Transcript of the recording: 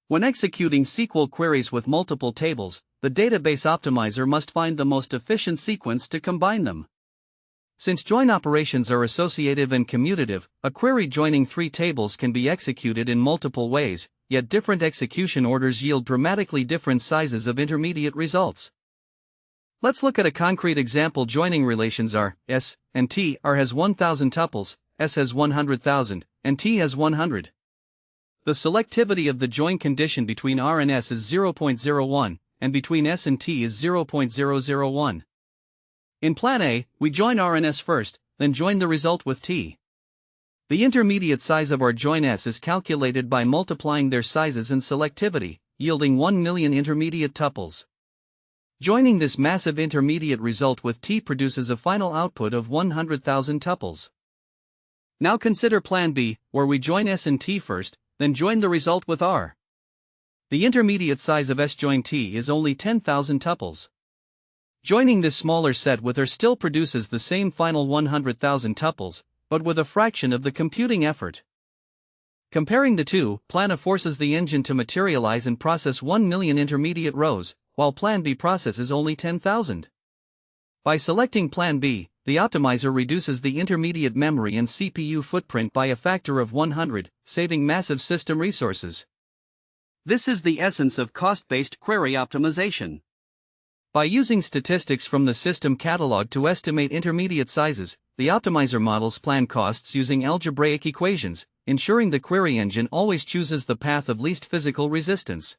When executing SQL queries with multiple tables, the database optimizer must find the most efficient sequence to combine them. Since join operations are associative and commutative, a query joining three tables can be executed in multiple ways, yet different execution orders yield dramatically different sizes of intermediate results. Let's look at a concrete example. Joining relations R, S, and T. R has 1000 tuples, S has 100,000, and T has 100. The selectivity of the join condition between R and S is 0.01, and between S and T is 0.001. In Plan A, we join R and S first, then join the result with T. The intermediate size of our join S is calculated by multiplying their sizes and selectivity, yielding 1 million intermediate tuples. Joining this massive intermediate result with T produces a final output of 100,000 tuples. Now consider Plan B, where we join S and T first, then join the result with R. The intermediate size of S join T is only 10,000 tuples. Joining this smaller set with R still produces the same final 100,000 tuples, but with a fraction of the computing effort. Comparing the two, Plan A forces the engine to materialize and process 1 million intermediate rows, while Plan B processes only 10,000. By selecting Plan B, the optimizer reduces the intermediate memory and CPU footprint by a factor of 100, saving massive system resources. This is the essence of cost-based query optimization. By using statistics from the system catalog to estimate intermediate sizes, the optimizer models plan costs using algebraic equations, ensuring the query engine always chooses the path of least physical resistance.